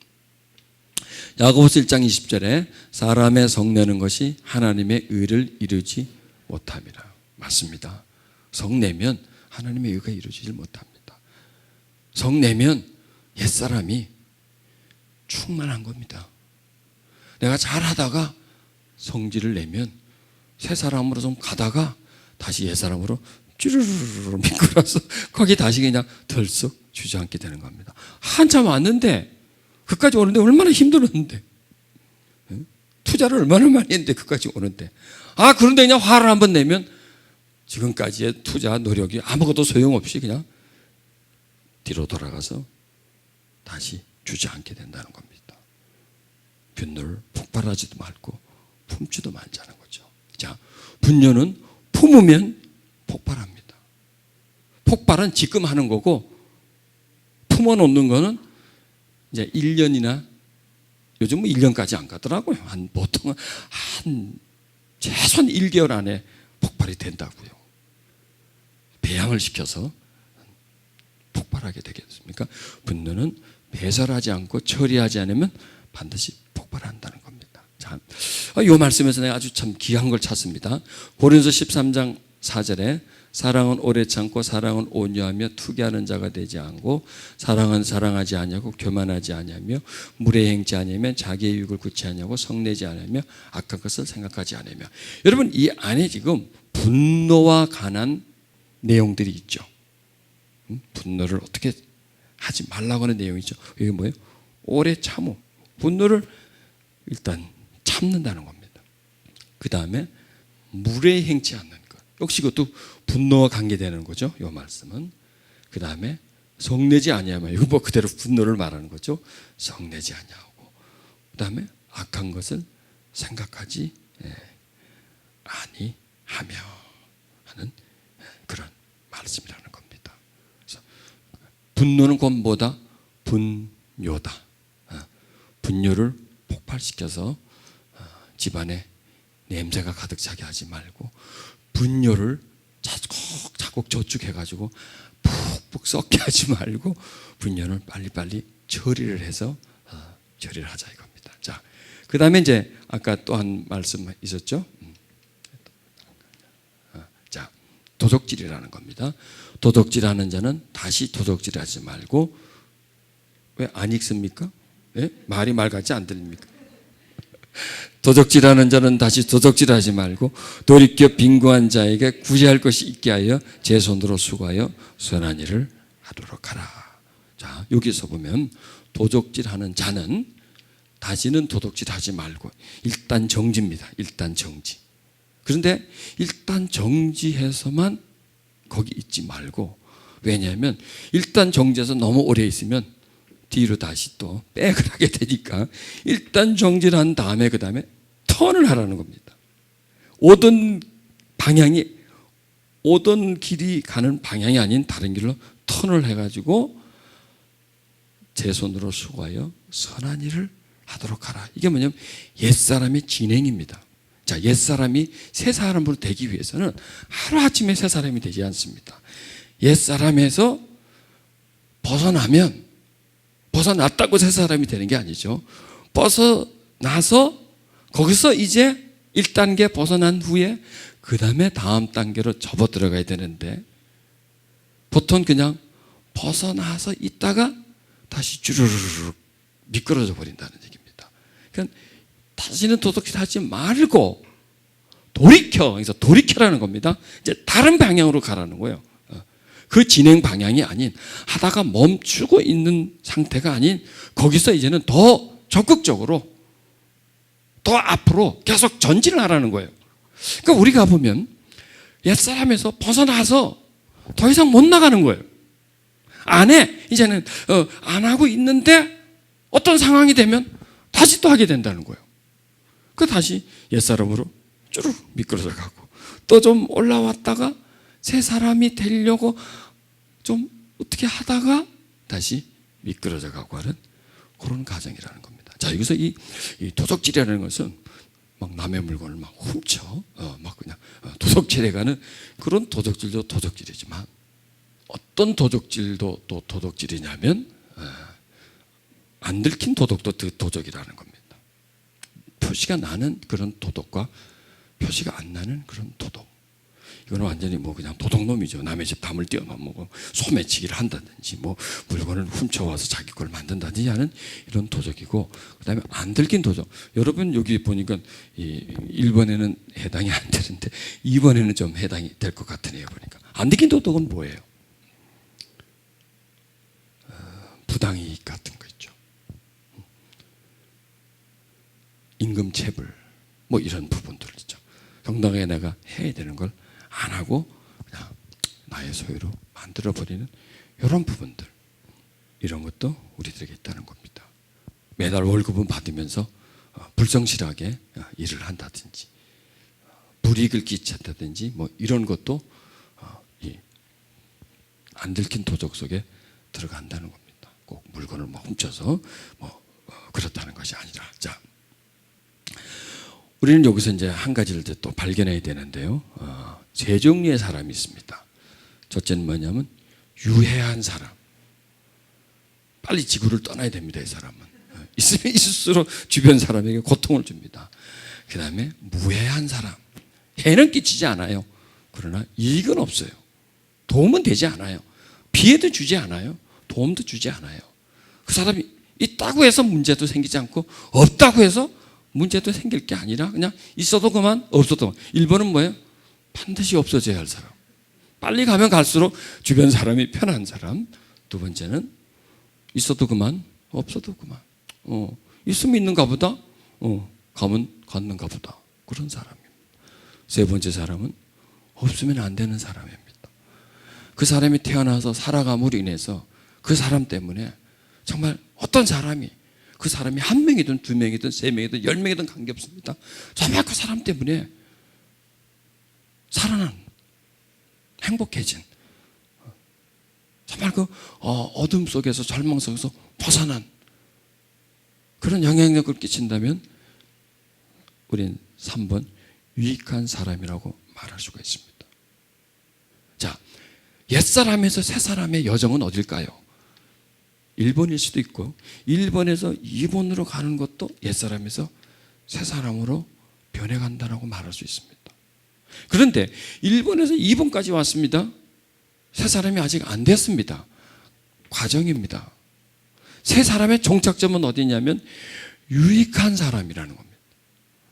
야고보서 1장 20절에 사람의 성내는 것이 하나님의 의를 이루지 못함이라. 맞습니다. 성내면 하나님의 의가 이루어지지 못합니다. 성내면 옛사람이 충만한 겁니다. 내가 잘하다가 성질을 내면 새 사람으로 좀 가다가 다시 옛사람으로 쭈르르르 미끄러서 거기 다시 그냥 덜썩 주저앉게 되는 겁니다. 한참 왔는데, 그까지 오는데 얼마나 힘들었는데, 투자를 얼마나 많이 했는데 그까지 오는데, 그런데 그냥 화를 한번 내면 지금까지의 투자 노력이 아무것도 소용없이 그냥 뒤로 돌아가서 다시 주저앉게 된다는 겁니다. 분노를 폭발하지도 말고 품지도 말자는 거죠. 자, 분노는 품으면 폭발합니다. 폭발은 지금 하는 거고, 품어놓는 거는 이제 1년이나, 요즘은 1년까지 안 가더라고요. 보통은 최소한 1개월 안에 폭발이 된다고요. 배양을 시켜서 폭발하게 되겠습니까? 분노는 배설하지 않고 처리하지 않으면 반드시 폭발한다는 겁니다. 자, 이 말씀에서 내가 아주 참 귀한 걸 찾습니다. 고린도서 13장 4절에 사랑은 오래 참고 사랑은 온유하며 투기하는 자가 되지 않고 사랑은 사랑하지 아니하고 교만하지 아니하며 물에 행치 아니하며 자기의 유익을 구치 아니하고 성내지 아니하며 악한 것을 생각하지 아니하며. 여러분, 이 안에 지금 분노와 관한 내용들이 있죠. 분노를 어떻게 하지 말라고 하는 내용이 있죠. 이게 뭐예요? 오래 참음. 분노를 일단 참는다는 겁니다. 그 다음에 물에 행치 않는 것. 역시 그것도 분노와 관계되는 거죠. 이 말씀은. 그 다음에 성내지 아니하면, 이거 그대로 분노를 말하는 거죠. 성내지 아니하고. 그 다음에 악한 것을 생각하지 아니하며 하는 그런 말씀이라는 겁니다. 그래서 분노는 곧 뭐다? 분뇨다. 분뇨를 폭발시켜서 집안에 냄새가 가득 차게 하지 말고 분뇨를 자국 저축해가지고 푹 푹푹 썩게 하지 말고 분연을 빨리빨리 처리를 해서 처리를 하자 이겁니다. 자, 그 다음에 이제 아까 또 한 말씀 있었죠. 자, 도적질이라는 겁니다. 도적질하는 자는 다시 도적질하지 말고, 왜 안 읽습니까? 예? 말이 말 같지 안 들립니까? 도적질하는 자는 다시 도적질하지 말고 돌이켜 빈궁한 자에게 구제할 것이 있게 하여 제 손으로 수고하여 선한 일을 하도록 하라. 자, 여기서 보면 도적질하는 자는 다시는 도적질하지 말고 일단 정지입니다. 일단 정지. 그런데 일단 정지해서만 거기 있지 말고, 왜냐하면 일단 정지해서 너무 오래 있으면 뒤로 다시 또 백을 하게 되니까 일단 정지를 한 다음에 그 다음에 턴을 하라는 겁니다. 오던 길이 가는 방향이 아닌 다른 길로 턴을 해가지고 제 손으로 수고하여 선한 일을 하도록 하라. 이게 뭐냐면 옛사람의 진행입니다. 자, 옛사람이 새 사람으로 되기 위해서는 하루아침에 새 사람이 되지 않습니다. 옛사람에서 벗어났다고 새 사람이 되는 게 아니죠. 벗어나서 거기서 이제 1단계 벗어난 후에 그 다음에 다음 단계로 접어 들어가야 되는데, 보통 그냥 벗어나서 있다가 다시 주르르르 미끄러져 버린다는 얘기입니다. 그러니까 다시는 도둑질하지 말고 그래서 돌이켜라는 겁니다. 이제 다른 방향으로 가라는 거예요. 그 진행 방향이 아닌, 하다가 멈추고 있는 상태가 아닌, 거기서 이제는 더 적극적으로 더 앞으로 계속 전진을 하라는 거예요. 그러니까 우리가 보면 옛사람에서 벗어나서 더 이상 못 나가는 거예요. 이제는 안 하고 있는데 어떤 상황이 되면 다시 또 하게 된다는 거예요. 그 다시 옛사람으로 쭈르륵 미끄러져 가고, 또 좀 올라왔다가 새 사람이 되려고 좀 어떻게 하다가 다시 미끄러져 가고 하는 그런 과정이라는 겁니다. 자, 여기서 이 도적질이라는 것은 막 남의 물건을 막 훔쳐 막 그냥 도적질해 가는 그런 도적질도 도적질이지만, 어떤 도적질도 또 도적질이냐면 안 들킨 도덕도 도적이라는 겁니다. 표시가 나는 그런 도덕과 표시가 안 나는 그런 도덕, 이거는 완전히 그냥 도둑놈이죠. 남의 집 담을 뛰어넘고 소매치기를 한다든지 물건을 훔쳐와서 자기 걸 만든다든지 하는 이런 도적이고, 그 다음에 안 들킨 도적. 여러분 여기 보니까 1번에는 해당이 안 되는데 2번에는 좀 해당이 될 것 같으네요. 보니까 안 들킨 도덕은 뭐예요? 부당이익 같은 거 있죠. 임금체불 이런 부분들 있죠. 정당하게 내가 해야 되는 걸 안 하고 그냥 나의 소유로 만들어버리는 이런 부분들, 이런 것도 우리들에게 있다는 겁니다. 매달 월급은 받으면서 불성실하게 일을 한다든지 불이익을 끼친다든지 이런 것도 안 들킨 도적 속에 들어간다는 겁니다. 꼭 물건을 훔쳐서 그렇다는 것이 아니라. 자, 우리는 여기서 이제 한 가지를 또 발견해야 되는데요. 세 종류의 사람이 있습니다. 첫째는 뭐냐면 유해한 사람. 빨리 지구를 떠나야 됩니다. 이 사람은 있으면 있을수록 주변 사람에게 고통을 줍니다. 그 다음에 무해한 사람. 해는 끼치지 않아요. 그러나 이익은 없어요. 도움은 되지 않아요. 피해도 주지 않아요. 도움도 주지 않아요. 그 사람이 있다고 해서 문제도 생기지 않고, 없다고 해서 문제도 생길 게 아니라 그냥 있어도 그만, 없어도 그만. 1번은 뭐예요? 반드시 없어져야 할 사람. 빨리 가면 갈수록 주변 사람이 편한 사람. 두 번째는 있어도 그만, 없어도 그만. 있으면 있는가 보다, 가면 갔는가 보다. 그런 사람입니다. 세 번째 사람은 없으면 안 되는 사람입니다. 그 사람이 태어나서 살아감으로 인해서 그 사람 때문에 정말 어떤 사람이, 그 사람이 한 명이든 두 명이든 세 명이든 10명이든 관계없습니다. 정말 그 사람 때문에 살아난, 행복해진, 정말 그 어둠 속에서, 절망 속에서 벗어난 그런 영향력을 끼친다면 우린 3번 유익한 사람이라고 말할 수가 있습니다. 자, 옛사람에서 새사람의 여정은 어딜까요? 1번일 수도 있고 1번에서 2번으로 가는 것도 옛사람에서 새사람으로 변해간다고 말할 수 있습니다. 그런데 1번에서 2번까지 왔습니다. 새사람이 아직 안 됐습니다. 과정입니다. 새사람의 종착점은 어디냐면 유익한 사람이라는 겁니다.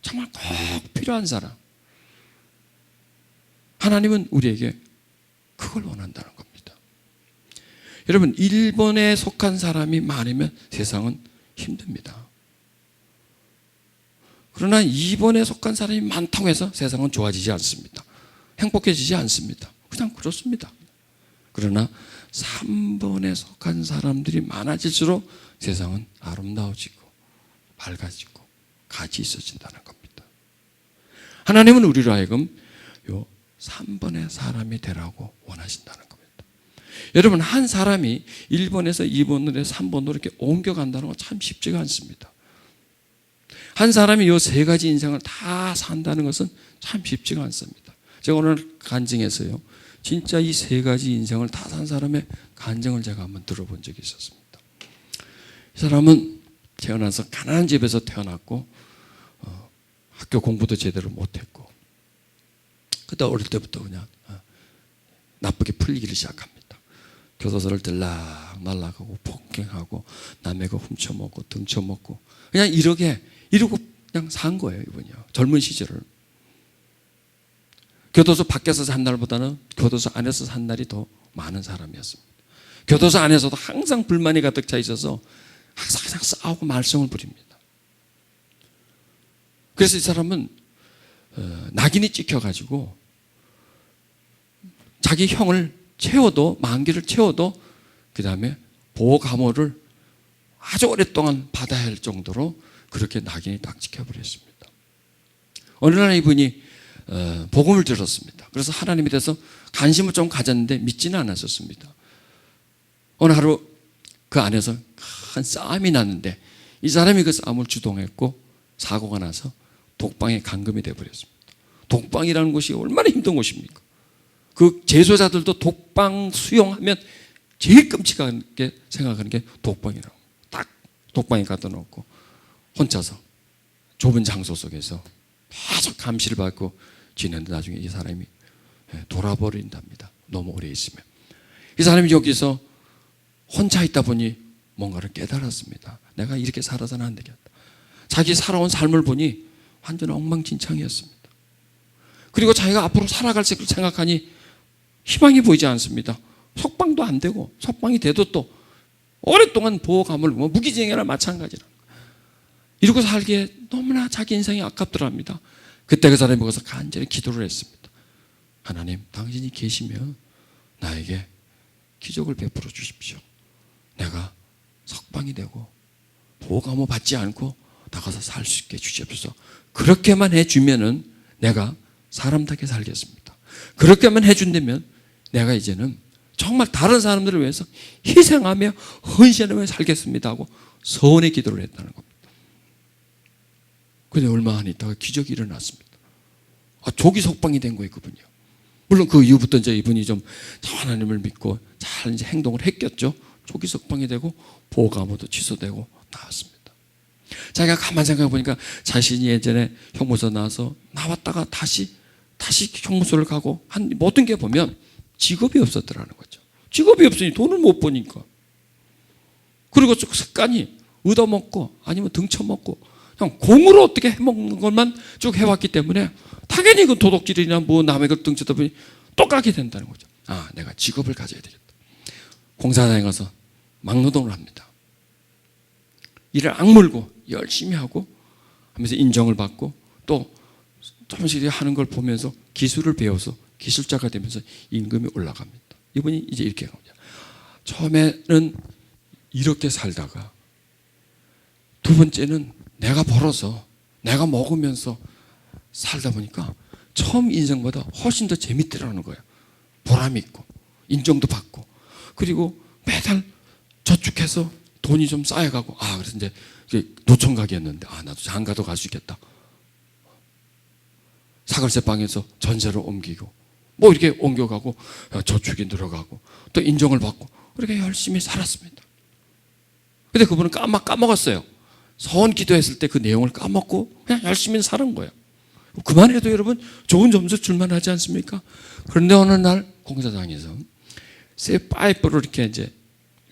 정말 꼭 필요한 사람. 하나님은 우리에게 그걸 원한다는 겁니다. 여러분, 1번에 속한 사람이 많으면 세상은 힘듭니다. 그러나 2번에 속한 사람이 많다고 해서 세상은 좋아지지 않습니다. 행복해지지 않습니다. 그냥 그렇습니다. 그러나 3번에 속한 사람들이 많아질수록 세상은 아름다워지고 밝아지고 가치 있어진다는 겁니다. 하나님은 우리로 하여금 요 3번의 사람이 되라고 원하신다는 겁니다. 여러분, 한 사람이 1번에서 2번으로 3번으로 이렇게 옮겨간다는 건 참 쉽지가 않습니다. 한 사람이 요 세 가지 인생을 다 산다는 것은 참 쉽지가 않습니다. 제가 오늘 간증에서요, 진짜 이 세 가지 인생을 다 산 사람의 간증을 제가 한번 들어본 적이 있었습니다. 이 사람은 태어나서 가난한 집에서 태어났고 학교 공부도 제대로 못했고 그때 어릴 때부터 그냥 나쁘게 풀리기를 시작합니다. 교도소를 들락날락하고 폭행하고 남의 거 훔쳐먹고 등쳐먹고 그냥 이러고 그냥 산 거예요, 이분이요. 젊은 시절을. 교도소 밖에서 산 날보다는 교도소 안에서 산 날이 더 많은 사람이었습니다. 교도소 안에서도 항상 불만이 가득 차 있어서 항상 싸우고 말썽을 부립니다. 그래서 이 사람은 낙인이 찍혀가지고 자기 형을 채워도, 만기를 채워도 그 다음에 보호감호를 아주 오랫동안 받아야 할 정도로 그렇게 낙인이 딱 찍혀버렸습니다. 어느 날 이분이 복음을 들었습니다. 그래서 하나님에 대해서 관심을 좀 가졌는데 믿지는 않았었습니다. 어느 하루 그 안에서 큰 싸움이 났는데 이 사람이 그 싸움을 주동했고 사고가 나서 독방에 감금이 되어버렸습니다. 독방이라는 곳이 얼마나 힘든 곳입니까? 그 재소자들도 독방 수용하면 제일 끔찍하게 생각하는 게 독방이라고. 딱 독방에 갖다 놓고 혼자서 좁은 장소 속에서 계속 감시를 받고 지냈는데 나중에 이 사람이 돌아버린답니다. 너무 오래 있으면. 이 사람이 여기서 혼자 있다 보니 뭔가를 깨달았습니다. 내가 이렇게 살아서는 안 되겠다. 자기 살아온 삶을 보니 완전 엉망진창이었습니다. 그리고 자기가 앞으로 살아갈 것을 생각하니 희망이 보이지 않습니다. 석방도 안 되고 석방이 돼도 또 오랫동안 보호감을 무기징역이나 마찬가지라. 이러고 살기에 너무나 자기 인생이 아깝더랍니다. 그때 그 사람이 거기서 간절히 기도를 했습니다. 하나님, 당신이 계시면 나에게 기적을 베풀어 주십시오. 내가 석방이 되고 보호감호 받지 않고 나가서 살 수 있게 주십시오. 그렇게만 해주면은 내가 사람답게 살겠습니다. 그렇게만 해준다면 내가 이제는 정말 다른 사람들을 위해서 희생하며 헌신하며 살겠습니다 하고 서원의 기도를 했다는 겁니다. 그런데 얼마 안 있다가 기적이 일어났습니다. 조기 석방이 된 거예요, 그분이요. 물론 그 이후부터 이제 이분이 좀 하나님을 믿고 잘 이제 행동을 했겠죠. 조기 석방이 되고 보호감호도 취소되고 나왔습니다. 자기가 가만 생각해 보니까 자신이 예전에 형무소 나와서 나왔다가 다시 형무소를 가고 한 모든 게 보면 직업이 없었더라는 거죠. 직업이 없으니 돈을 못 버니까. 그리고 쭉 습관이 얻어먹고 아니면 등쳐먹고 그냥 공으로 어떻게 해먹는 것만 쭉 해왔기 때문에 당연히 그 도둑질이나 뭐 남의 걸 등치다 보니 또 가게 된다는 거죠. 내가 직업을 가져야 되겠다. 공사장에 가서 막노동을 합니다. 일을 악물고 열심히 하고 하면서 인정을 받고 또 조금씩 하는 걸 보면서 기술을 배워서 기술자가 되면서 임금이 올라갑니다. 이분이 이제 이렇게 합니다. 처음에는 이렇게 살다가 두 번째는 내가 벌어서 내가 먹으면서 살다 보니까 처음 인생보다 훨씬 더 재밌더라는 거예요. 보람이 있고 인정도 받고 그리고 매달 저축해서 돈이 좀 쌓여가고 그래서 이제 노총각이었는데 나도 장가도 갈 수 있겠다. 사글세 방에서 전세로 옮기고 뭐 이렇게 옮겨가고 저축이 늘어가고 또 인정을 받고 그렇게 열심히 살았습니다. 근데 그분은 까먹었어요. 서원 기도했을 때 그 내용을 까먹고 그냥 열심히 사는 거예요. 그만해도 여러분 좋은 점수 줄만 하지 않습니까? 그런데 어느 날 공사장에서 새 파이프를 이렇게 이제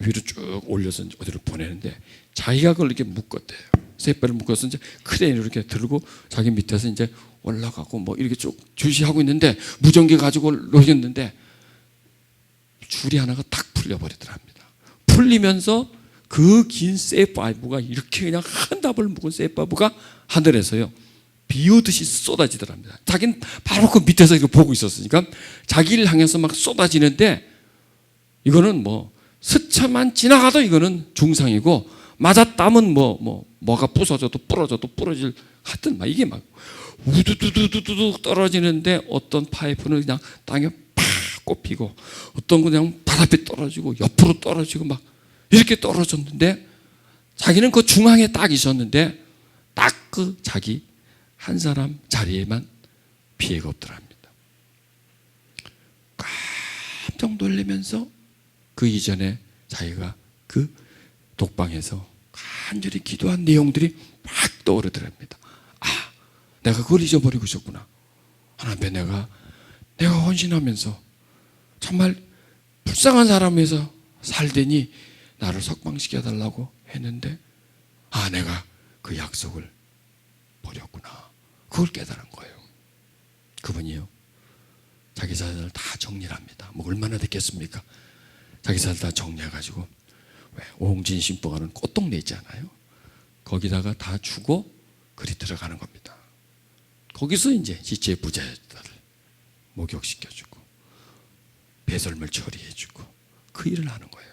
위로 쭉 올려서 어디로 보내는데 자기가 그걸 이렇게 묶었대요. 새 파이프를 묶어서 이제 크레인으로 이렇게 들고 자기 밑에서 이제 올라가고 뭐 이렇게 쭉 주시하고 있는데 무전기 가지고 놓였는데 줄이 하나가 탁 풀려버리더랍니다. 풀리면서 그 긴 새 파이프가 이렇게 그냥 한 답을 묶은 새 파이프가 하늘에서요 비오듯이 쏟아지더랍니다. 자기는 바로 그 밑에서 이렇게 보고 있었으니까 자기를 향해서 막 쏟아지는데 이거는 뭐 스쳐만 지나가도 이거는 중상이고 맞았다면 뭐가 부서져도 부러질 하여튼 막 이게 막 우두두두두두 떨어지는데 어떤 파이프는 그냥 땅에 팍 꼽히고 어떤 건 그냥 바닥에 떨어지고 옆으로 떨어지고 막 이렇게 떨어졌는데 자기는 그 중앙에 딱 있었는데 딱 그 자기 한 사람 자리에만 피해가 없더랍니다. 깜짝 놀라면서 그 이전에 자기가 그 독방에서 간절히 기도한 내용들이 막 떠오르더랍니다. 아, 내가 그걸 잊어버리고 있었구나. 하나님 앞에 내가 헌신하면서 정말 불쌍한 사람에서 살더니 나를 석방시켜달라고 했는데 아, 내가 그 약속을 버렸구나. 그걸 깨달은 거예요. 그분이요 자기 자신을 다 정리를 합니다. 뭐 얼마나 됐겠습니까? 자기 자신을 다 정리해가지고 왜 오홍진 신부가는 꽃동네 있잖아요. 거기다가 다 주고 그리 들어가는 겁니다. 거기서 이제 지체 부자들을 목욕시켜주고 배설물 처리해주고 그 일을 하는 거예요.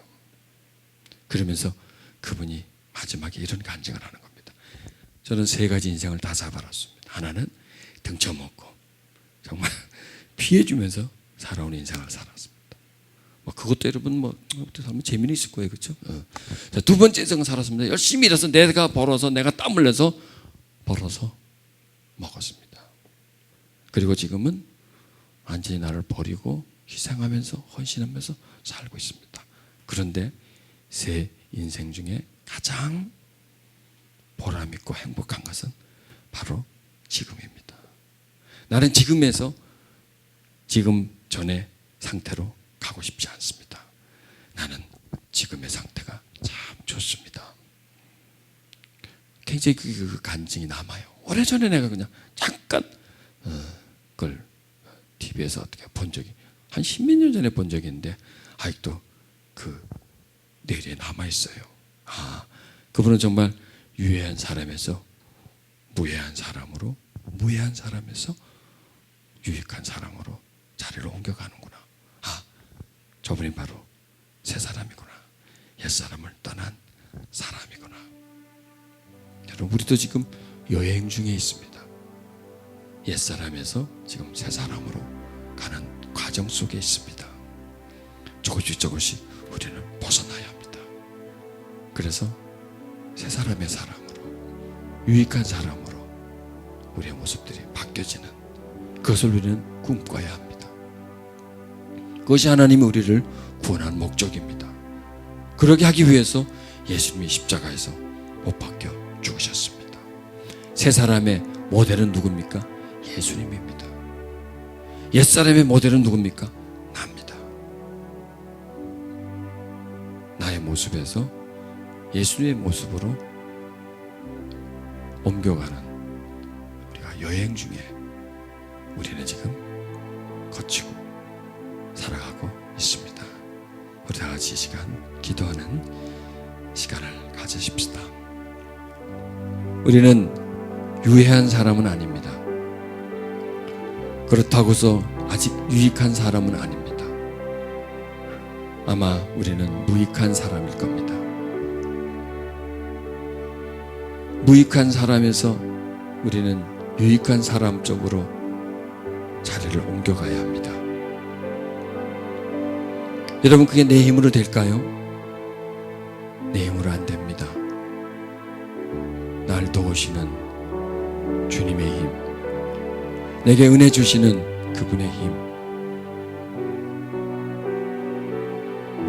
그러면서 그분이 마지막에 이런 간증을 하는 겁니다. 저는 3가지 인생을 다 살아봤습니다. 하나는 등쳐먹고 정말 피해주면서 살아온 인생을 살았습니다. 뭐 그것도 여러분 뭐 어떻게 살면 재미는 있을 거예요, 그렇죠? 자, 2번째 인생을 살았습니다. 열심히 일해서 내가 벌어서 내가 땀 흘려서 벌어서 먹었습니다. 그리고 지금은 완전히 나를 버리고 희생하면서 헌신하면서 살고 있습니다. 그런데 새 인생 중에 가장 보람 있고 행복한 것은 바로 지금입니다. 나는 지금에서 지금 전의 상태로 가고 싶지 않습니다. 나는 지금의 상태가 참 좋습니다. 굉장히 그 간증이 남아요. 오래전에 내가 그냥 잠깐 그걸 TV에서 어떻게 본 적이 한 10몇 년 전에 본 적이 있는데 아직도 그 뇌리에 남아있어요. 아, 그분은 정말 유해한 사람에서 무해한 사람으로, 무해한 사람에서 유익한 사람으로 자리를 옮겨가는구나. 아, 저분이 바로 새 사람이구나. 옛 사람을 떠난 사람이구나. 여러분, 우리도 지금 여행 중에 있습니다. 옛 사람에서 지금 새 사람으로 가는 과정 속에 있습니다. 조금씩 우리는 벗어나야 합니다. 그래서 새 사람의 사람으로, 유익한 사람으로 우리의 모습들이 바뀌어지는 그것을 우리는 꿈꿔야 합니다. 그것이 하나님이 우리를 구원한 목적입니다. 그러게 하기 위해서 예수님이 십자가에서 못 박혀 죽으셨습니다. 새 사람의 모델은 누굽니까? 예수님입니다. 옛사람의 모델은 누굽니까? 나입니다. 나의 모습에서 예수님의 모습으로 옮겨가는 우리가 여행 중에 우리는 지금 거치고 살아가고 있습니다. 우리 다 같이 이 시간 기도하는 시간을 가지십시다. 우리는 유해한 사람은 아닙니다. 그렇다고서 아직 유익한 사람은 아닙니다. 아마 우리는 무익한 사람일 겁니다. 무익한 사람에서 우리는 유익한 사람 쪽으로 자리를 옮겨가야 합니다. 여러분, 그게 내 힘으로 될까요? 내 힘으로 안 됩니다. 날 도우시는 주님의 힘, 내게 은혜 주시는 그분의 힘,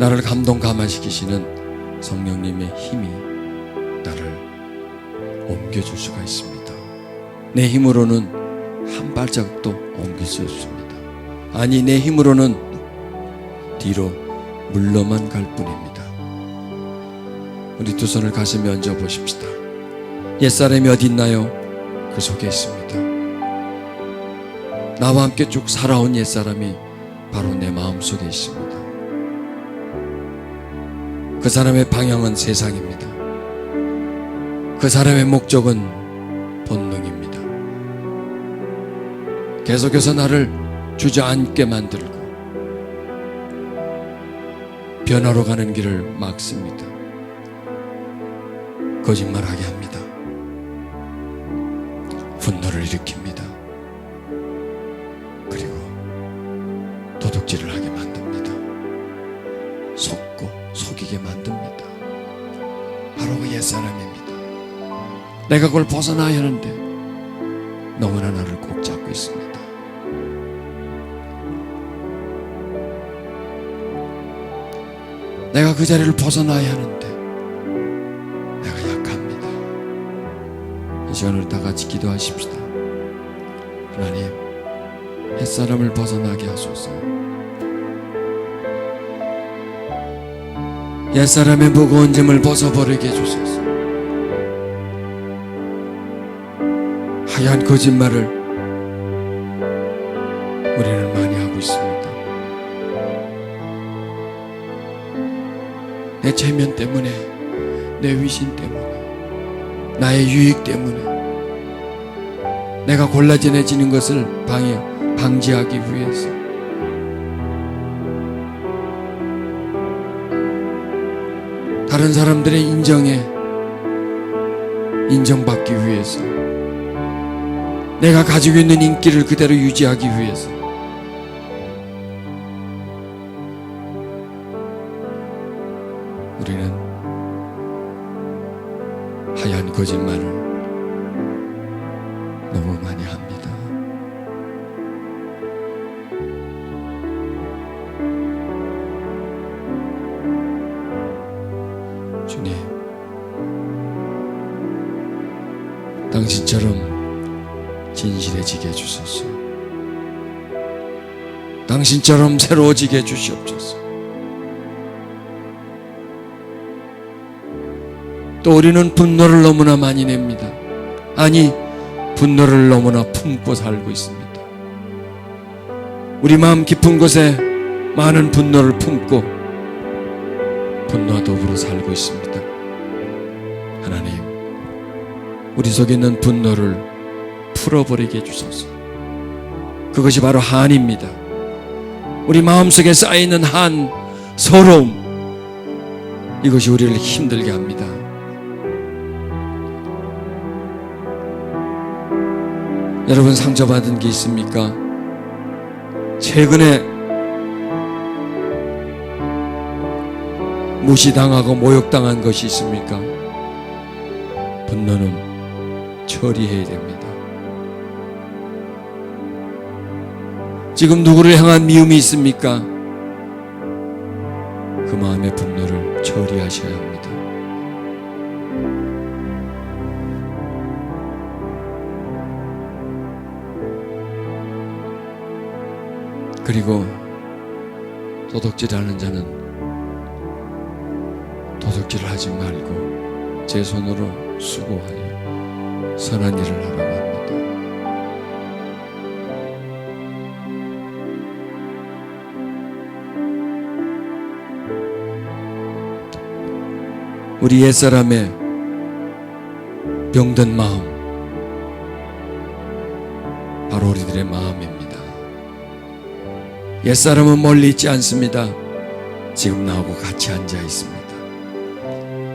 나를 감동감화시키시는 성령님의 힘이 나를 옮겨줄 수가 있습니다. 내 힘으로는 한 발자국도 옮길 수 없습니다. 아니, 내 힘으로는 뒤로 물러만 갈 뿐입니다. 우리 두 손을 가슴에 얹어 보십시다. 옛사람이 어디 있나요? 그 속에 있습니다. 나와 함께 쭉 살아온 옛사람이 바로 내 마음속에 있습니다. 그 사람의 방향은 세상입니다. 그 사람의 목적은 본능입니다. 계속해서 나를 주저앉게 만들고 변화로 가는 길을 막습니다. 거짓말하게 합니다. 분노를 일으킵니다. 그리고 도둑질을 하게 만듭니다. 속고 속이게 만듭니다. 바로 그 옛사람입니다. 내가 그걸 벗어나야 하는데 너무나 나를 꼭 잡고 있습니다. 내가 그 자리를 벗어나야 하는데 내가 약합니다. 이 시간을 다 같이 기도하십시다. 하나님, 옛사람을 벗어나게 하소서. 옛사람의 무거운 짐을 벗어버리게 해주소서. 하얀 거짓말을 우리는 많이 하고 있습니다. 내 체면 때문에, 내 위신 때문에, 나의 유익 때문에, 내가 골라지내지는 것을 방지하기 위해서, 다른 사람들의 인정받기 위해서, 내가 가지고 있는 인기를 그대로 유지하기 위해서 우리는 하얀 거짓말을 너무 많이 합니다. 주님, 당신처럼 진실해지게 해주소서. 당신처럼 새로워지게 해주시옵소서. 또 우리는 분노를 너무나 많이 냅니다. 아니, 분노를 너무나 품고 살고 있습니다. 우리 마음 깊은 곳에 많은 분노를 품고 분노와 더불어 살고 있습니다. 하나님, 우리 속에 있는 분노를 풀어버리게 해주소서. 그것이 바로 한입니다. 우리 마음속에 쌓이는 한, 서러움, 이것이 우리를 힘들게 합니다. 여러분, 상처받은 게 있습니까? 최근에 무시당하고 모욕당한 것이 있습니까? 분노는 처리해야 됩니다. 지금 누구를 향한 미움이 있습니까? 그 마음의 분노를 처리하셔야 합니다. 그리고 도둑질하는 자는 도둑질을 하지 말고 제 손으로 수고하여 선한 일을 하라고 합니다. 우리 옛사람의 병든 마음, 바로 우리들의 마음입니다. 옛사람은 멀리 있지 않습니다. 지금 나하고 같이 앉아 있습니다.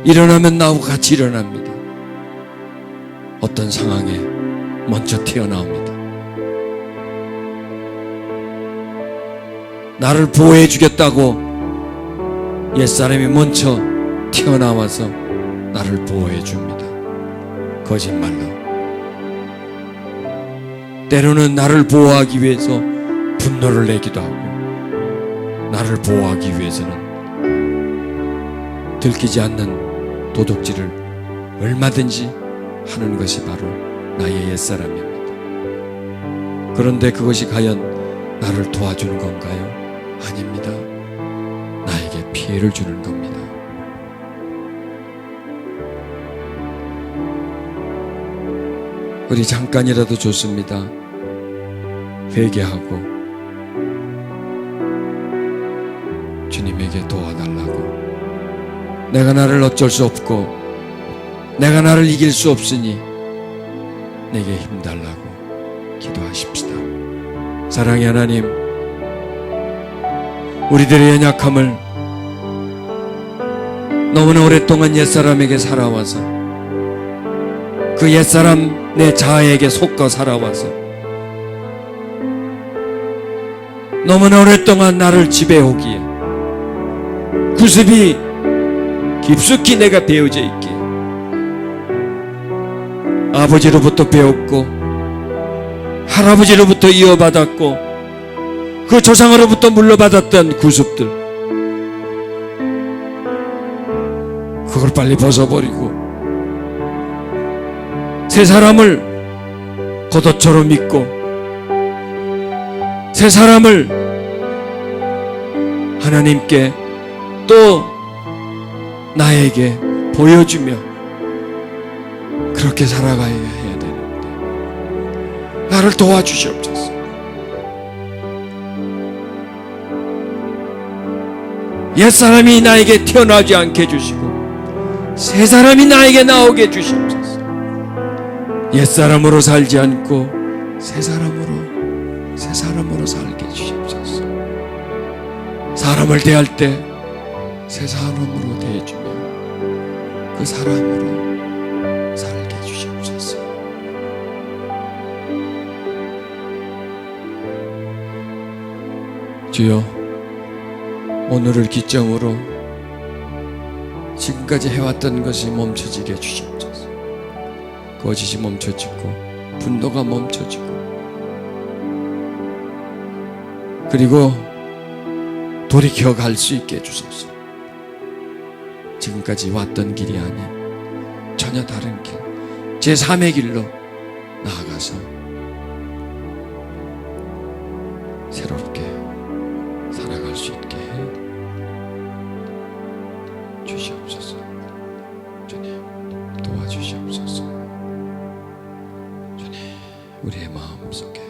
일어나면 나하고 같이 일어납니다. 어떤 상황에 먼저 튀어나옵니다. 나를 보호해 주겠다고 옛사람이 먼저 튀어나와서 나를 보호해 줍니다. 거짓말로. 때로는 나를 보호하기 위해서 분노를 내기도 하고, 나를 보호하기 위해서는 들키지 않는 도둑질을 얼마든지 하는 것이 바로 나의 옛사람입니다. 그런데 그것이 과연 나를 도와주는 건가요? 아닙니다. 나에게 피해를 주는 겁니다. 우리 잠깐이라도 좋습니다. 회개하고 주님에게 도와달라고. 내가 나를 어쩔 수 없고 내가 나를 이길 수 없으니 내게 힘달라고 기도하십시다. 사랑의 하나님, 우리들의 연약함을 너무나 오랫동안 옛사람에게 살아와서 그 옛사람 내 자아에게 속아 살아와서 너무나 오랫동안 나를 지배하기에 구습이 깊숙이 내가 배어져 있기에 아버지로부터 배웠고 할아버지로부터 이어받았고 그 조상으로부터 물려받았던 구습들, 그걸 빨리 벗어버리고 새 사람을 겉옷처럼 믿고 새 사람을 하나님께 또 나에게 보여주며 그렇게 살아가야 해야 되는데 나를 도와주시옵소서. 옛사람이 나에게 튀어나오지 않게 해주시고 새 사람이 나에게 나오게 해주시옵소서. 옛사람으로 살지 않고 새 사람으로 살게 해주시옵소서. 사람을 대할 때 새 사람으로 대해주며 그 사람으로 살게 해주시옵소서. 주여, 오늘을 기점으로 지금까지 해왔던 것이 멈춰지게 해주시옵소서. 거짓이 멈춰지고 분노가 멈춰지고 그리고 돌이켜 갈 수 있게 해주소서. 지금까지 왔던 길이 아닌 전혀 다른 길, 제3의 길로 나아가서 새롭게 살아갈 수 있게 해 주시옵소서. 주님, 도와주시옵소서. 주님, 우리의 마음속에